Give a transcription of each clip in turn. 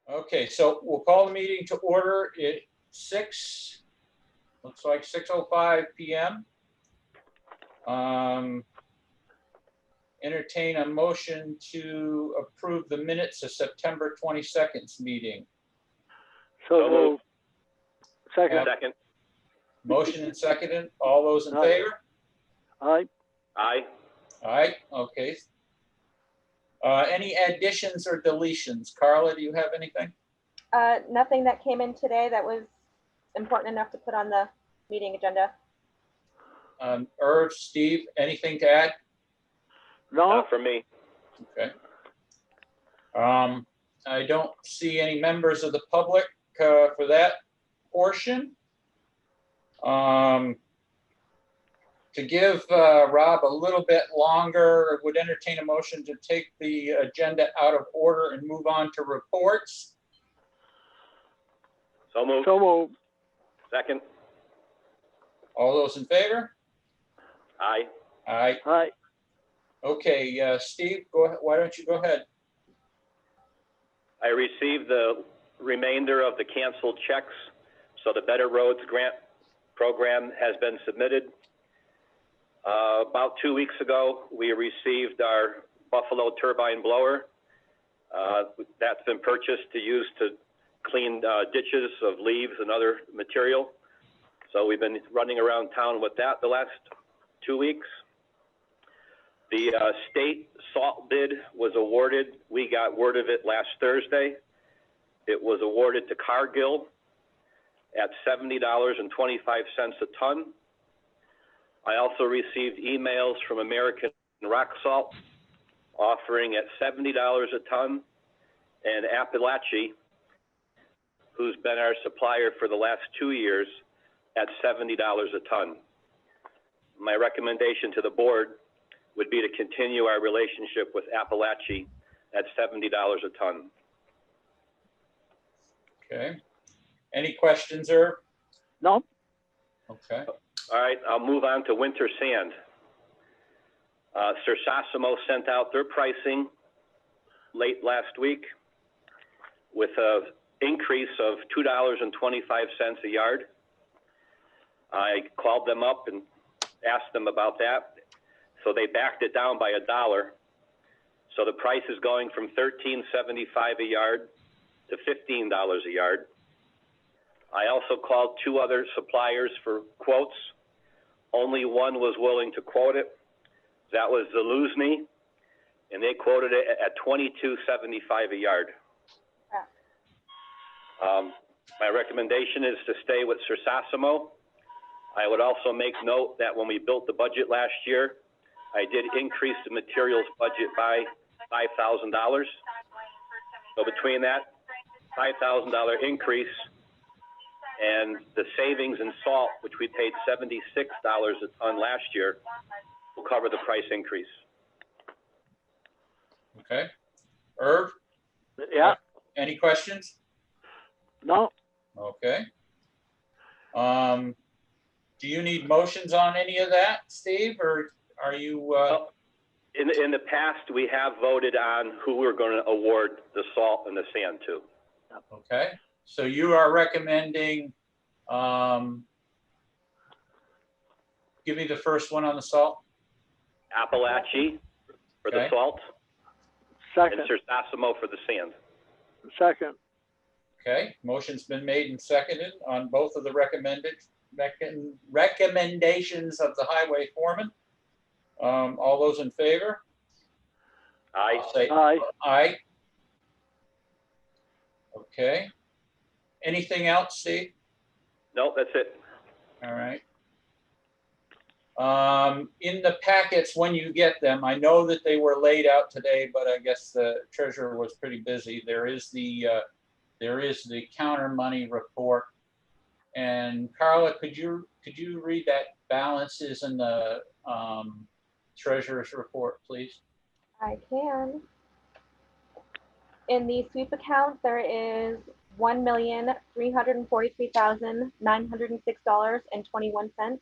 Okay, so we'll call the meeting to order at looks like 6:05 p.m. Entertain a motion to approve the minutes of September 22nd's meeting. So moved. Second. Second. Motion and seconded. All those in Aye. favor? Aye. Aye. All right, okay. Any additions or deletions? Carla, do you have anything? Nothing that came in today that was important enough to put on the meeting agenda. Irv, Steve, anything to add? No. Not for me. Okay. I don't see any members of the public for that portion. To give Rob a little bit longer, would entertain a motion to take the agenda out of order and move on to reports. So moved. So moved. Second. All those in favor? Aye. Aye. Aye. Okay, Steve, go ahead. Why don't you go ahead? I received the remainder of the canceled checks, so the Better Roads grant program has been submitted. About 2 weeks ago, we received our Buffalo turbine blower. That's been purchased to use to clean ditches of leaves and other material. So we've been running around town with that the last 2 weeks. The state salt bid was awarded. We got word of it last Thursday. It was awarded to Cargill at $70.25 a ton. I also received emails from American Rock Salt offering at $70 a ton, and Appalachia, who's been our supplier for the last 2 years, at $70 a ton. My recommendation to the board would be to continue our relationship with Appalachia at $70 a ton. Okay. Any questions, Irv? No. Okay. All right, I'll move on to winter sand. Sir Sasimo sent out their pricing late last week with an increase of $2.25 a yard. I called them up and asked them about that. So they backed it down by $1. So the price is going from $13.75 a yard to $15 a yard. I also called 2 other suppliers for quotes. Only one was willing to quote it. That was Zaluzny, and they quoted it at $22.75 a yard. My recommendation is to stay with Sir Sasimo. I would also make note that when we built the budget last year, I did increase the materials budget by $5,000. So between that $5,000 increase and the savings in salt, which we paid $76 a ton last year, will cover the price increase. Okay. Irv, Yeah. any questions? No. Okay. Do you need motions on any of that, Steve, or are you? In the past, we have voted on who we're going to award the salt and the sand to. Okay. So you are recommending, give me the first one on the salt. Appalachia for Okay. the salt Second. and Sir Sasimo for the sand. Second. Okay, motion's been made and seconded on both of the recommendations of the highway foreman. All those in favor? Aye. I'll say Aye. aye. Okay. Anything else, Steve? No, that's it. All right. In the packets, when you get them, I know that they were laid out today, but I guess the treasurer was pretty busy. There is the counter money report. And Carla, could you read that balances in the treasurer's report, please? I can. In the sweep account, there is $1,343,906.21.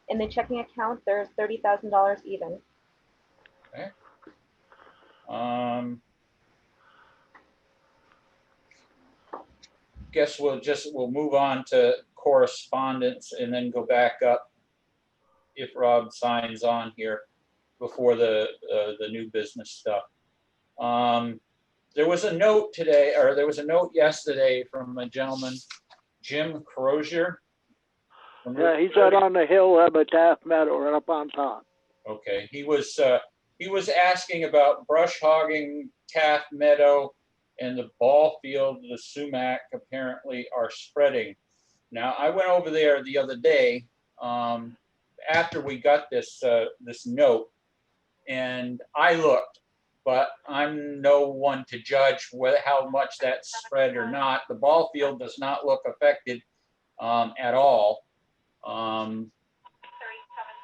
In the checking account, there's $30,000 even. Okay. guess we'll move on to correspondence and then go back up if Rob signs on here before the new business stuff. There was a note today, or there was a note yesterday from a gentleman, Jim Crozier. Yeah, he's out on the hill up at Taft Meadow, right up on top. Okay, he was asking about brush hogging Taft Meadow and the ball field. The sumac apparently are spreading. Now, I went over there the other day after we got this note, and I looked, but I'm no one to judge how much that's spread or not. The ball field does not look affected at all.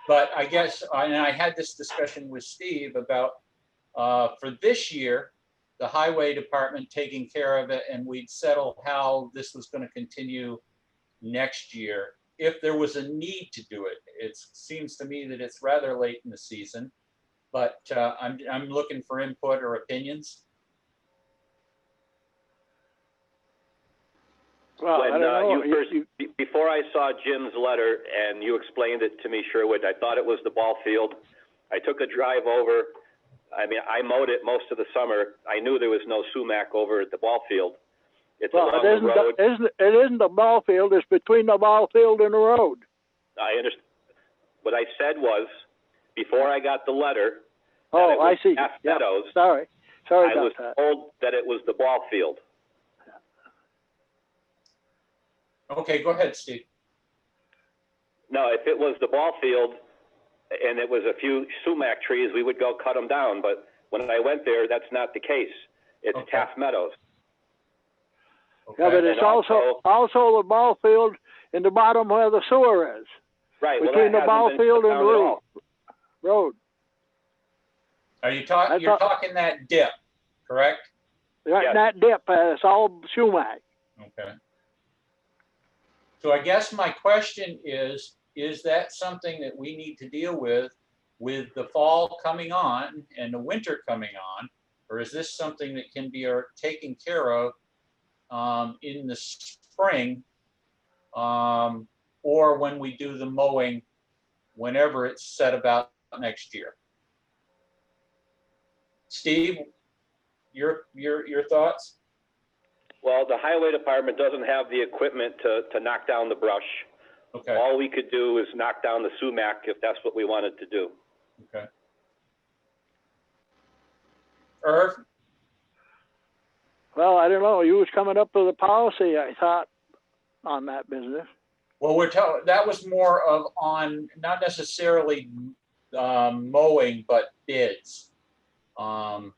But I guess, and I had this discussion with Steve about for this year, the highway department taking care of it, and we'd settle how this was going to continue next year if there was a need to do it. It seems to me that it's rather late in the season, but I'm looking for input or opinions. Well, I don't know. Before I saw Jim's letter and you explained it to me, Sherwood, I thought it was the ball field. I took a drive over. I mean, I mowed it most of the summer. I knew there was no sumac over at the ball field. It's along the road. It isn't the ball field. It's between the ball field and the road. I understand. What I said was, before I got the letter, oh, I see. Taft Yeah. Meadows, Sorry I about was that. told that it was the ball field. Okay, go ahead, Steve. No, if it was the ball field and it was a few sumac trees, we would go cut them down. But when I went there, that's not the case. It's Okay. Taft Meadows. Okay. Yeah, but it's And also the ball field in the bottom where the sewer is. Right. Between the ball field and the road. Are you talking? You're talking that dip, correct? Right Yes. in that dip, it's all sumac. Okay. So I guess my question is that something that we need to deal with the fall coming on and the winter coming on, or is this something that can be taken care of in the spring, or when we do the mowing, whenever it's set about next year? Steve, your thoughts? Well, the highway department doesn't have the equipment to knock down the brush. Okay. All we could do is knock down the sumac if that's what we wanted to do. Okay. Irv? Well, I don't know. You was coming up with a policy, I thought, on that business. Well, that was more of on not necessarily mowing, but bids. And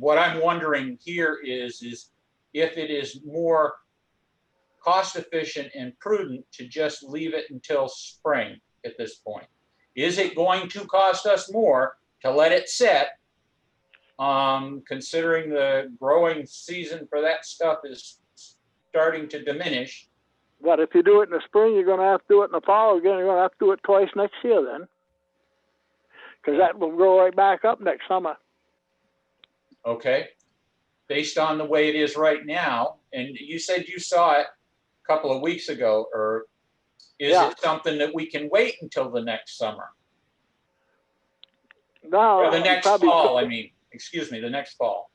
what I'm wondering here is if it is more cost efficient and prudent to just leave it until spring at this point. Is it going to cost us more to let it set, considering the growing season for that stuff is starting to diminish? But if you do it in the spring, you're going to have to do it in the fall again. You're going to have to do it twice next year then. Because that will grow right back up next summer. Okay. Based on the way it is right now, and you said you saw it a couple of weeks ago, or is it something that we can wait until the next summer? No, Or the next fall, I mean, excuse me, the next fall.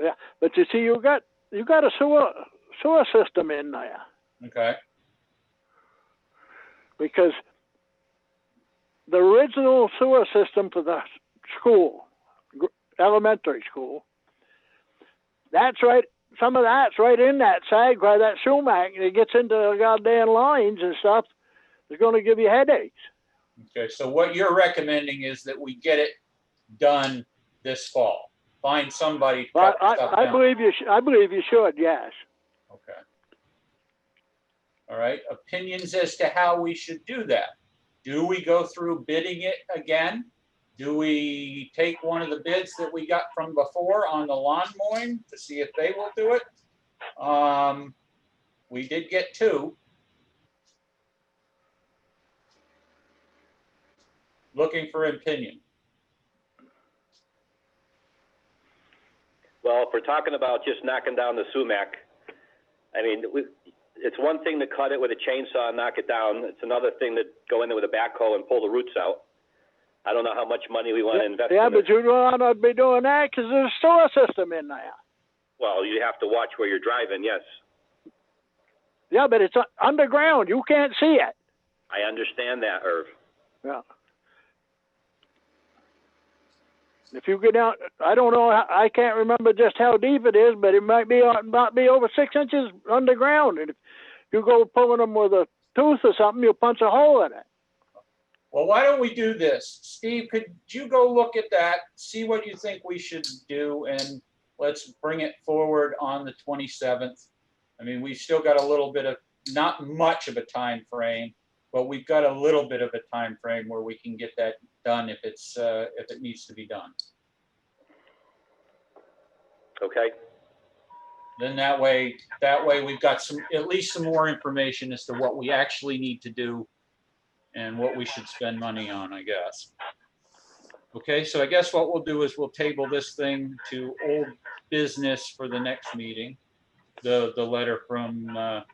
Yeah, but you see, you got a sewer system in there. Okay. Because the original sewer system for the school, elementary school, that's right. Some of that's right in that sag where that sumac, and it gets into the goddamn lines and stuff. It's going to give you headaches. Okay, so what you're recommending is that we get it done this fall. Find somebody to cut the stuff I down. believe you. I believe you should. Yes. Okay. All right. Opinions as to how we should do that. Do we go through bidding it again? Do we take one of the bids that we got from before on the lawn mowing to see if they will do it? We did get two. Looking for opinion. Well, if we're talking about just knocking down the sumac, I mean, it's one thing to cut it with a chainsaw and knock it down. It's another thing to go in there with a backhoe and pull the roots out. I don't know how much money we want to invest Yeah, in but it. you don't want to be doing that because there's a sewer system in there. Well, you have to watch where you're driving, yes. Yeah, but it's underground. You can't see it. I understand that, Irv. Yeah. If you go down, I don't know, I can't remember just how deep it is, but it might be over 6 inches underground. And if you go pulling them with a tooth or something, you'll punch a hole in it. Well, why don't we do this? Steve, could you go look at that, see what you think we should do, and let's bring it forward on the 27th. I mean, we've still got a little bit of, not much of a time frame, but we've got a little bit of a time frame where we can get that done if it needs to be done. Okay. Then that way we've got at least some more information as to what we actually need to do and what we should spend money on, I guess. Okay, so I guess what we'll do is we'll table this thing to old business for the next meeting. The letter from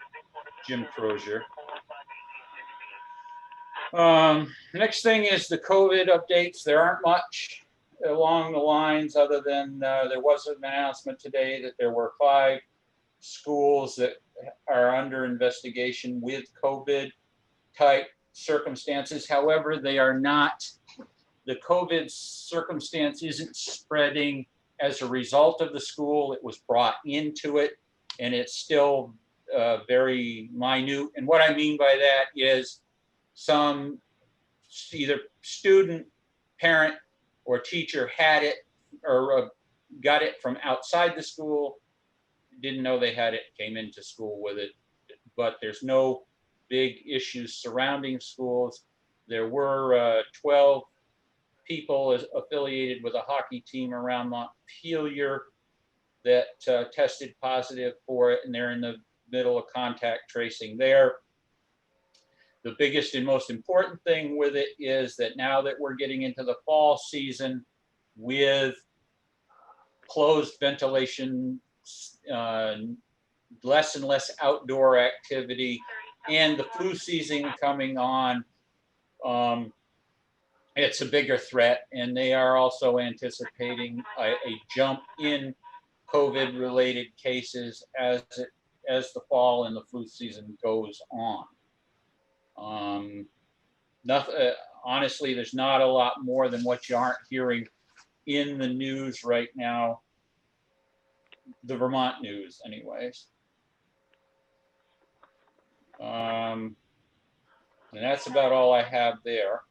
Jim Crozier. Next thing is the COVID updates. There aren't much along the lines other than there was an announcement today that there were 5 schools that are under investigation with COVID type circumstances. However, they are not, the COVID circumstance isn't spreading as a result of the school. It was brought into it, and it's still very minute. And what I mean by that is some either student, parent, or teacher had it or got it from outside the school, didn't know they had it, came into school with it, but there's no big issues surrounding schools. There were 12 people affiliated with a hockey team around Montpelier that tested positive for it, and they're in the middle of contact tracing there. The biggest and most important thing with it is that now that we're getting into the fall season with closed ventilation, less and less outdoor activity, and the flu season coming on, it's a bigger threat, and they are also anticipating a jump in COVID-related cases as the fall and the flu season goes on. Honestly, there's not a lot more than what you aren't hearing in the news right now, the Vermont news anyways. And that's about all I have there.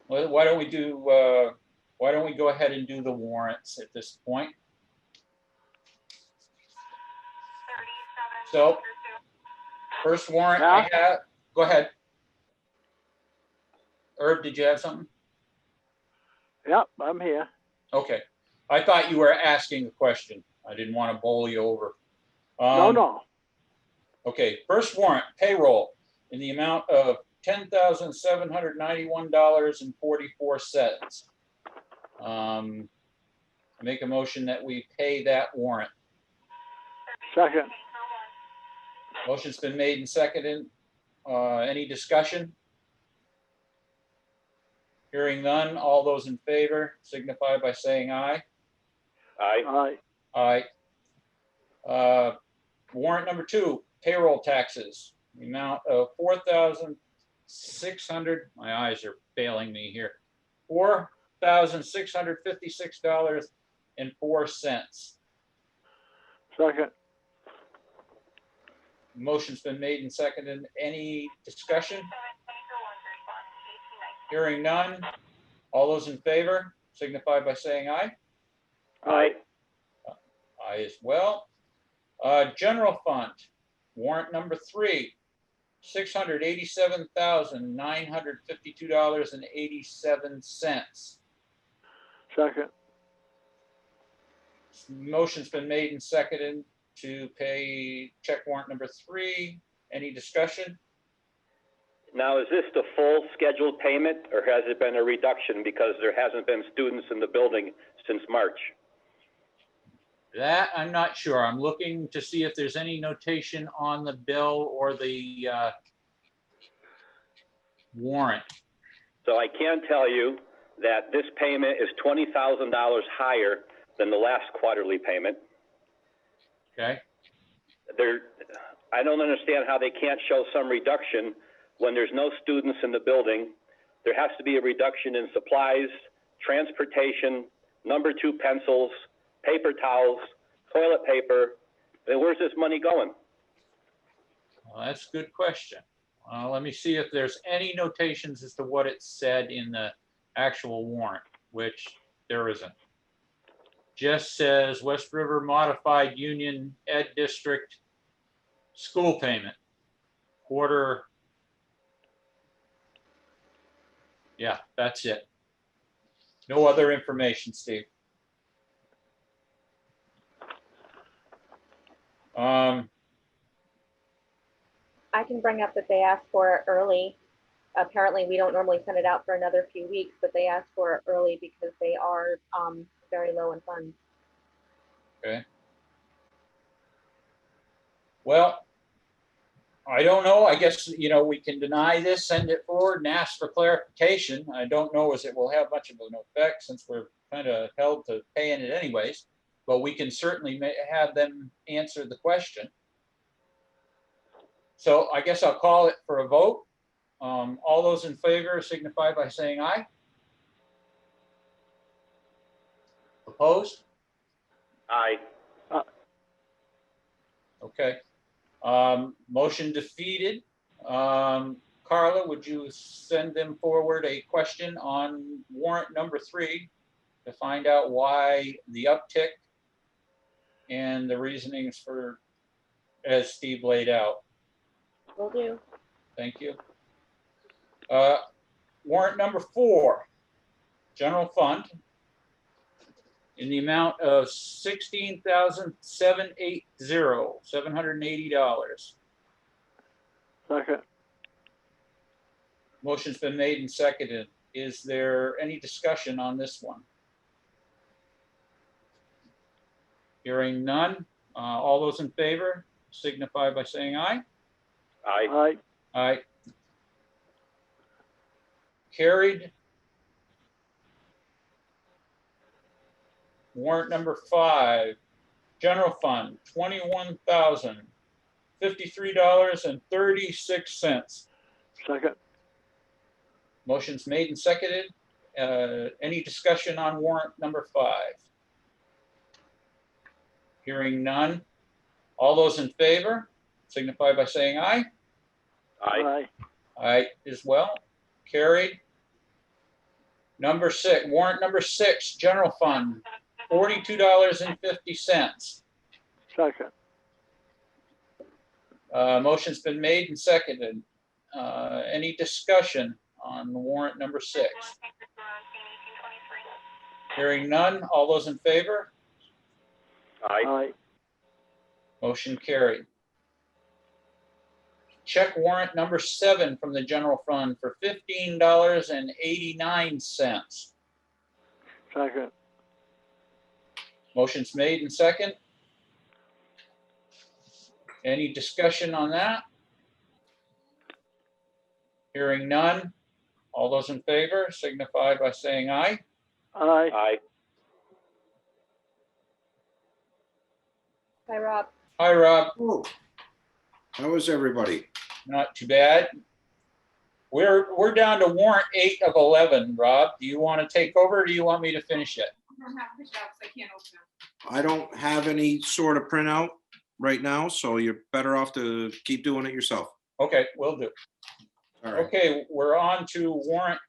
Well, why don't we go ahead and do the warrants at this point? So, first warrant I have, go ahead. Herb, did you have something? Yep, I'm here. Okay. I thought you were asking a question. I didn't want to bowl you over. No. Okay, first warrant, payroll in the amount of $10,791.44. Make a motion that we pay that warrant. Second. Motion's been made and seconded. Any discussion? Hearing none, all those in favor signify by saying aye. Aye. Aye. Aye. Warrant number 2, payroll taxes, the amount of $4,600, my eyes are failing me here, $4,656.04. Second. Motion's been made and seconded. Any discussion? Hearing none. All those in favor signify by saying aye. Aye. Aye as well. General fund, warrant number 3, $687,952.87. Second. Motion's been made and seconded to pay check warrant number 3. Any discussion? Now, is this the full scheduled payment, or has it been a reduction because there hasn't been students in the building since March? That I'm not sure. I'm looking to see if there's any notation on the bill or the warrant. So I can tell you that this payment is $20,000 higher than the last quarterly payment. Okay, I don't understand how they can't show some reduction when there's no students in the building. There has to be a reduction in supplies, transportation, number 2 pencils, paper towels, toilet paper. And where's this money going? well, that's a good question. Let me see if there's any notations as to what it said in the actual warrant, which there isn't. Just says West River Modified Union Ed District school payment, quarter. Yeah, that's it. No other information, Steve. I can bring up that they asked for it early. Apparently, we don't normally send it out for another few weeks, but they asked for it early because they are very low in funds. Okay. Well, I don't know. I guess, we can deny this, send it forward and ask for clarification. I don't know as it will have much of an effect since we're kind of held to paying it anyways, but we can certainly have them answer the question. So I guess I'll call it for a vote. All those in favor signify by saying aye. Opposed? Aye. Okay. Motion defeated. Carla, would you send them forward a question on warrant number 3 to find out why the uptick and the reasonings for, as Steve laid out? Will do. Thank you. Warrant number 4, general fund, in the amount of $16,780. Second. Motion's been made and seconded. Is there any discussion on this one? Hearing none. All those in favor signify by saying aye. Aye. Aye. Aye. Carried. Warrant number 5, general fund, $21,053.36. Second. Motion's made and seconded. Any discussion on warrant number 5? Hearing none. All those in favor signify by saying aye. Aye. Aye. Aye as well. Carried. Number 6, warrant number 6, general fund, $42.50. Second. Motion's been made and seconded. Any discussion on warrant number 6? Hearing none. All those in favor? Aye. Aye. Motion carried. Check warrant number 7 from the general fund for $15.89. Second. Motion's made and second. Any discussion on that? Hearing none. All those in favor signify by saying aye. Aye. Aye. Hi, Rob. Hi, Rob. Oh, how is everybody? Not too bad. We're down to warrant 8 of 11, Rob. Do you want to take over or do you want me to finish it? I don't have the jobs, I can't open them. I don't have any sort of printout right now, so you're better off to keep doing it yourself. Okay, will do. All right. Okay, we're on to warrant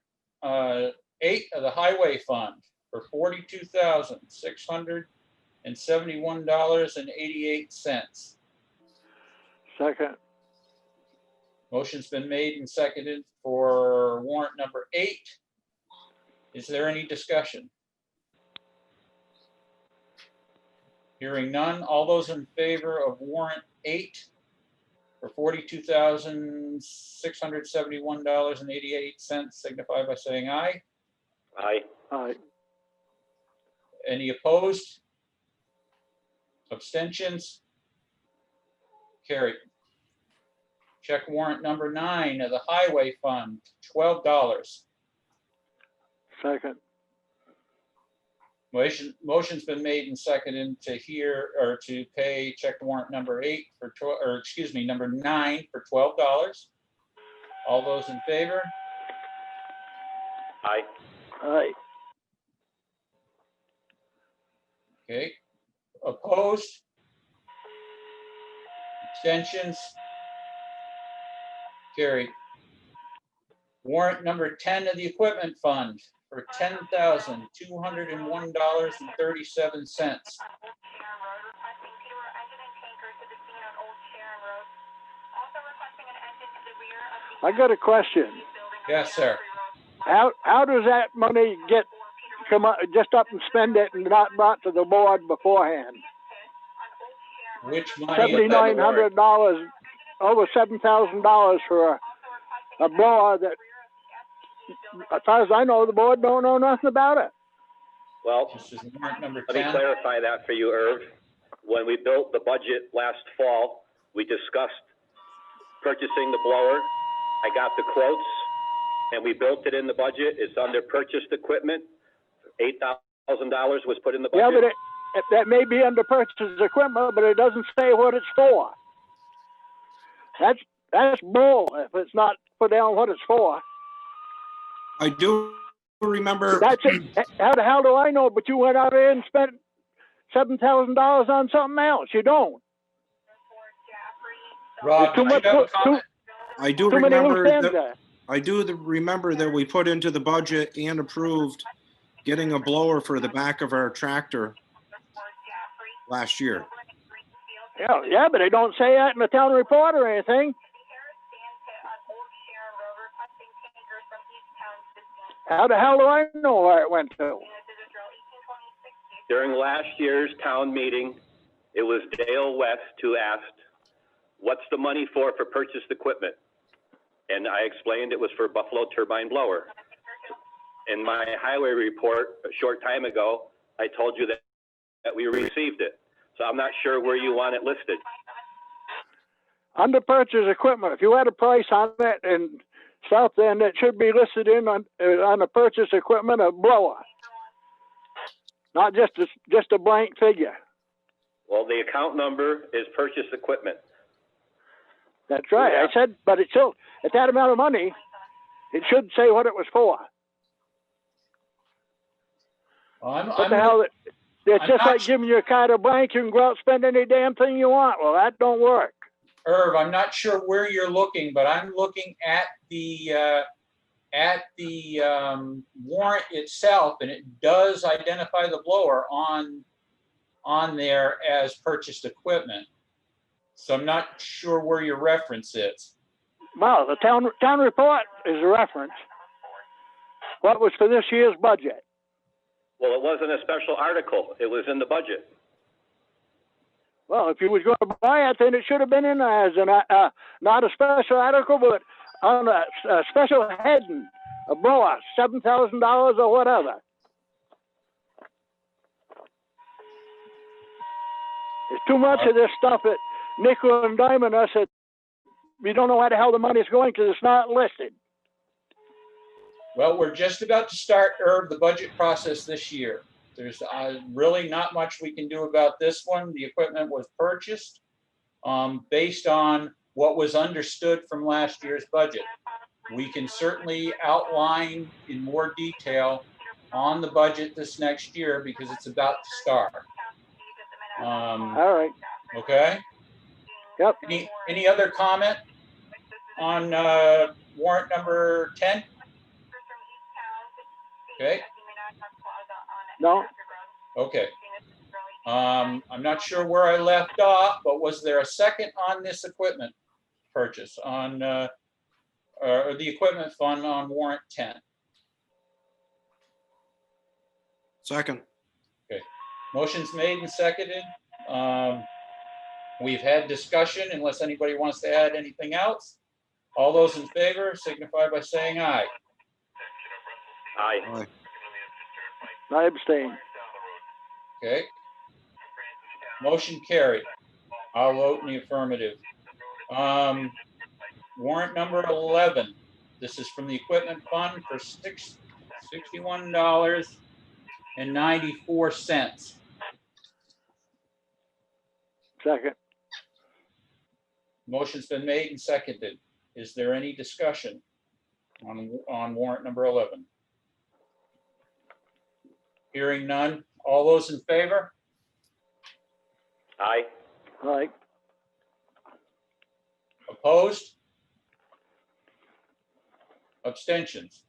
8 of the highway fund for $42,671.88. Second. Motion's been made and seconded for warrant number 8. Is there any discussion? Hearing none. All those in favor of warrant 8 for $42,671.88 signify by saying aye. Aye. Aye. Any opposed? Abstentions? Carried. Check warrant number 9 of the Highway Fund, $12. Second. Motion's been made and seconded to pay check warrant number 8 for number 9 for $12. All those in favor? Aye. Aye. Okay. Opposed? Abstentions? Carried. Warrant number 10 of the Equipment Fund for $10,201.37. I got a question. Yes, sir. How does that money come up, just up and spend it and not brought to the board beforehand? Which money? $7,900, over $7,000 for a blower that, as far as I know, the board don't know nothing about it. Well, This is warrant number let me 10. clarify that for you, Irv. When we built the budget last fall, we discussed purchasing the blower. I got the quotes, and we built it in the budget. It's under purchased equipment. $8,000 was put in the budget. Yeah, but that may be under purchase equipment, but it doesn't say what it's for. That's bull if it's not put down what it's for. I do remember, That's it. How the hell do I know? But you went out there and spent $7,000 on something else. You don't. Rob, Too did you much- have a too- comment? I do Too many remember loose ends that, there. I do remember that we put into the budget and approved getting a blower for the back of our tractor last year. Yeah, but they don't say that in the town report or anything. How the hell do I know where it went to? During last year's town meeting, it was Dale West who asked, what's the money for purchased equipment? And I explained it was for Buffalo turbine blower. In my highway report a short time ago, I told you that we received it. So I'm not sure where you want it listed. Under purchase equipment, if you had a price on it and stuff, then it should be listed in on the purchase equipment a blower. Not just a blank figure. Well, the account number is purchased equipment. That's right. Yeah. I said, but it's still, at that amount of money, it should say what it was for. What the hell? It's I'm just not like su- giving you a card of blank. You can go out and spend any damn thing you want. Well, that don't work. Irv, I'm not sure where you're looking, but I'm looking at the warrant itself, and it does identify the blower on there as purchased equipment. So I'm not sure where your reference is. Well, the town report is a reference. What was for this year's budget? Well, it wasn't a special article. It was in the budget. Well, if you was going to buy it, then it should have been in as not a special article, but on a special heading, a blower, $7,000 or whatever. There's too much of this stuff that nickel and diamond us that we don't know where the hell the money's going because it's not listed. Well, we're just about to start, Irv, the budget process this year. There's really not much we can do about this one. The equipment was purchased based on what was understood from last year's budget. We can certainly outline in more detail on the budget this next year because it's about to start. All right. Okay? Yep. Any other comment on warrant number 10? Okay. No. Okay. I'm not sure where I left off, but was there a second on this equipment purchase on or the equipment fund on warrant 10? Second. Motion's made and seconded. We've had discussion unless anybody wants to add anything else. All those in favor signify by saying aye. Aye. I abstain. Okay. Motion carried. I'll vote in the affirmative. Warrant number 11. This is from the equipment fund for $61.94. Second. Motion's been made and seconded. Is there any discussion on warrant number 11? Hearing none. All those in favor? Aye. Aye. Opposed? Abstentions?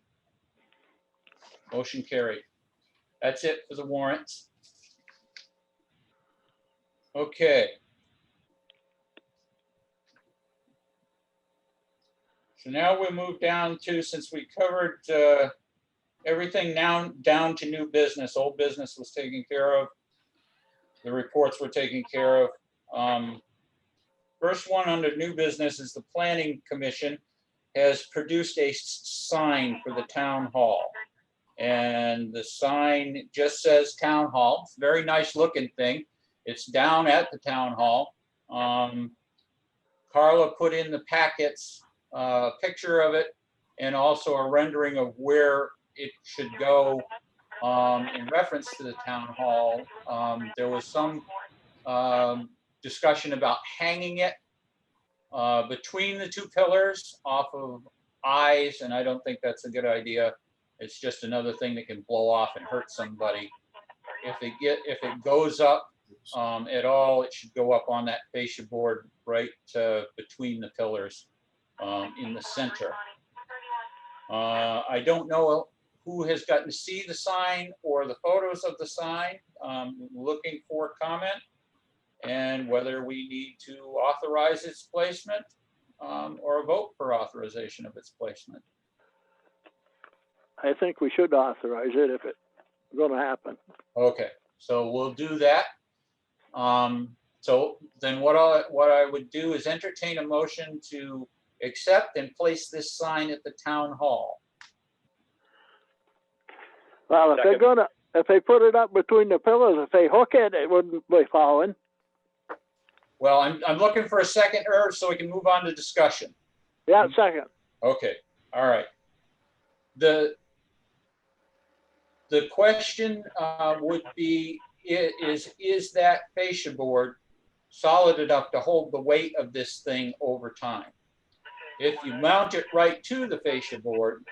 Motion carried. That's it for the warrants. Okay. So now we'll move down to, since we covered everything now down to new business, old business was taken care of. The reports were taken care of. First one under new business is the Planning Commission has produced a sign for the town hall. And the sign just says Town Hall. It's a very nice looking thing. It's down at the town hall. Carla put in the packets a picture of it and also a rendering of where it should go in reference to the town hall. There was some discussion about hanging it between the two pillars off of eyes, and I don't think that's a good idea. It's just another thing that can blow off and hurt somebody. If it goes up at all, it should go up on that fascia board right between the pillars in the center. I don't know who has gotten to see the sign or the photos of the sign. Looking for comment and whether we need to authorize its placement or vote for authorization of its placement. I think we should authorize it if it's going to happen. Okay, so we'll do that. So then what I would do is entertain a motion to accept and place this sign at the town hall. Well, if they put it up between the pillars, if they hook it, it wouldn't be falling. Well, I'm looking for a second so we can move on to discussion. Yeah, second. Okay, all right. The question would be, is that fascia board solid enough to hold the weight of this thing over time? If you mount it right to the fascia board,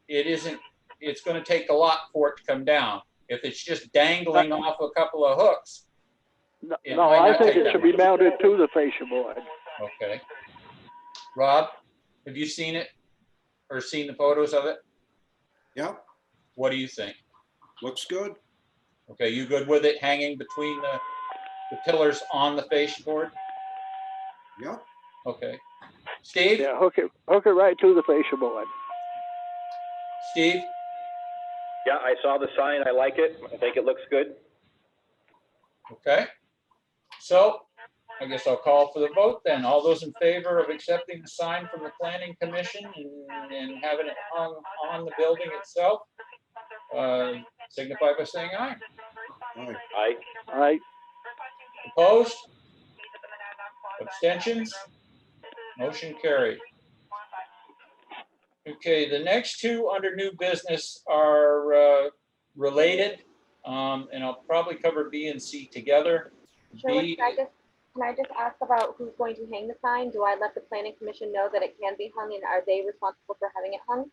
it's going to take a lot for it to come down. If it's just dangling off a couple of hooks. No, I think it should be mounted to the fascia board. Okay. Rob, have you seen it or seen the photos of it? Yep, What do you think? looks good. Okay, you good with it hanging between the pillars on the fascia board? Yep. Okay. Steve? Yeah, hook it right to the fascia board. Steve? Yeah, I saw the sign. I like it. I think it looks good. Okay. So I guess I'll call for the vote then. All those in favor of accepting the sign from the Planning Commission and having it hung on the building itself, signify by saying aye. Aye. Aye. Aye. Opposed? Abstentions? Motion carried. Okay, the next two under new business are related, and I'll probably cover B and C together. Shirley, can I just ask about who's going to hang the sign? Do I let the planning commission know that it can be hung, and are they responsible for having it hung?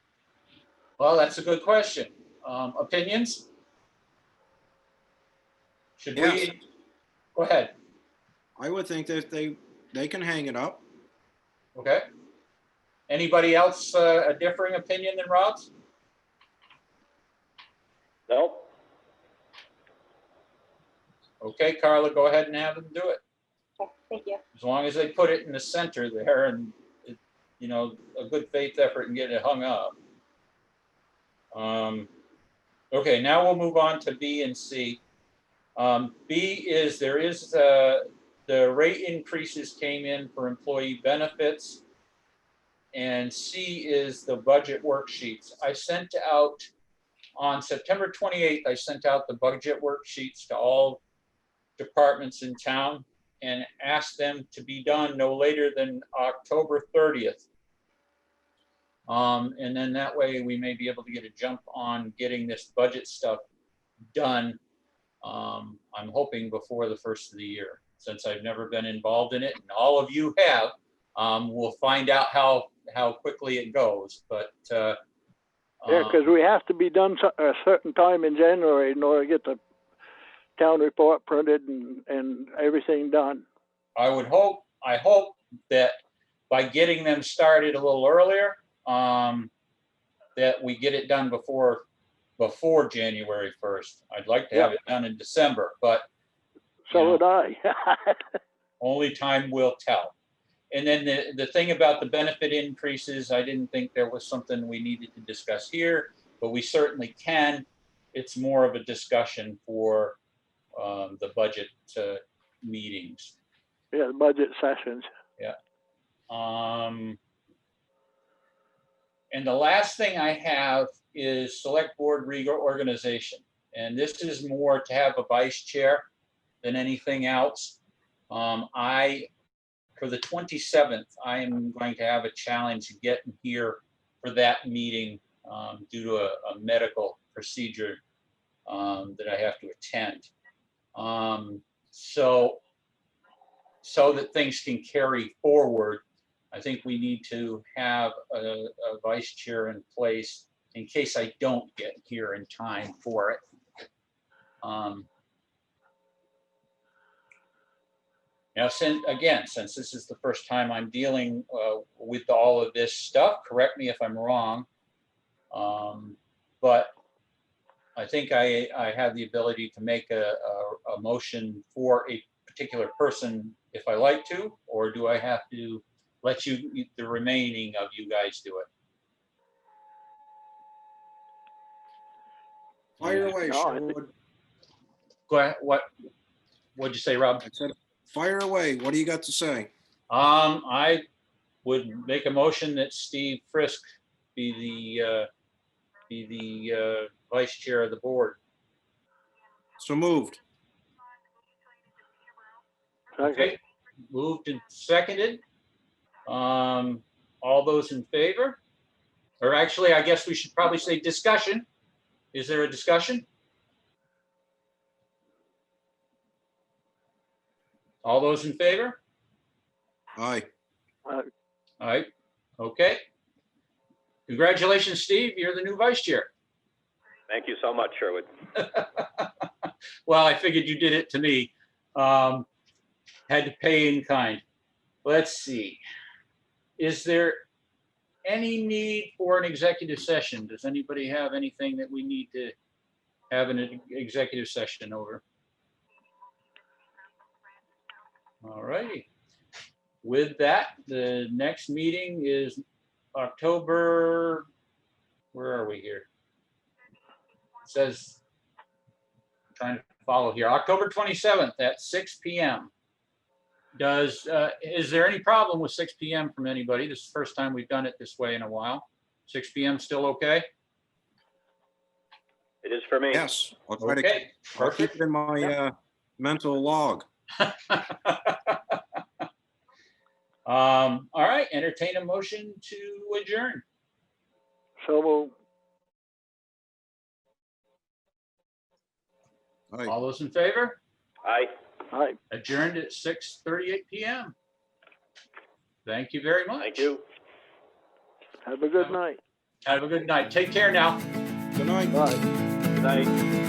Well, that's a good question. Opinions? Should Yes. we? Go ahead. I would think that they can hang it up. Okay. Anybody else a differing opinion than Rob's? Nope. Okay, Carla, go ahead and have them do it. Okay, thank you. As long as they put it in the center there and, a good faith effort and get it hung up. Okay, now we'll move on to B and C. B is, the rate increases came in for employee benefits. And C is the budget worksheets. I sent out, on September 28th, I sent out the budget worksheets to all departments in town and ask them to be done no later than October 30th. And then that way we may be able to get a jump on getting this budget stuff done. I'm hoping before the first of the year, since I've never been involved in it, and all of you have. We'll find out how quickly it goes, but Yeah, because we have to be done a certain time in January in order to get the town report printed and everything done. I hope that by getting them started a little earlier, that we get it done before January 1st. I'd like to have it done in December, but So would I. only time will tell. And then the thing about the benefit increases, I didn't think there was something we needed to discuss here, but we certainly can. It's more of a discussion for the budget meetings. Yeah, the budget sessions. And the last thing I have is select board reorganization. And this is more to have a vice chair than anything else. For the 27th, I am going to have a challenge getting here for that meeting due to a medical procedure that I have to attend. So that things can carry forward, I think we need to have a vice chair in place in case I don't get here in time for it. Now, since this is the first time I'm dealing with all of this stuff, correct me if I'm wrong, but I think I have the ability to make a motion for a particular person if I like to, or do I have to let the remaining of you guys do it? Fire away, No, I think- Sherwood. Go ahead. What'd you say, Rob? I said, fire away. What do you got to say? I would make a motion that Steve Frisk be the vice chair of the board. So moved. Okay, moved and seconded. All those in favor? Or actually, I guess we should probably say discussion. Is there a discussion? All those in favor? Aye. All right, okay. Congratulations, Steve, you're the new vice chair. Thank you so much, Sherwood. Well, I figured you did it to me. Had to pay in kind. Let's see. Is there any need for an executive session? Does anybody have anything that we need to have an executive session over? All righty. With that, the next meeting is October, where are we here? It says, trying to follow here, October 27th at 6 p.m. Is there any problem with 6 p.m. from anybody? This is the first time we've done it this way in a while. 6 p.m. still okay? It is for me. Yes. I'll try to Okay, I'll keep perfect. it in my mental log. All right, entertain a motion to adjourn. So Aye. All those in favor? Aye. I Adjourned at 6:38 p.m. Thank you very much. Thank you. have a good night. Have a good night. Take care now. Good night. Bye. Good night.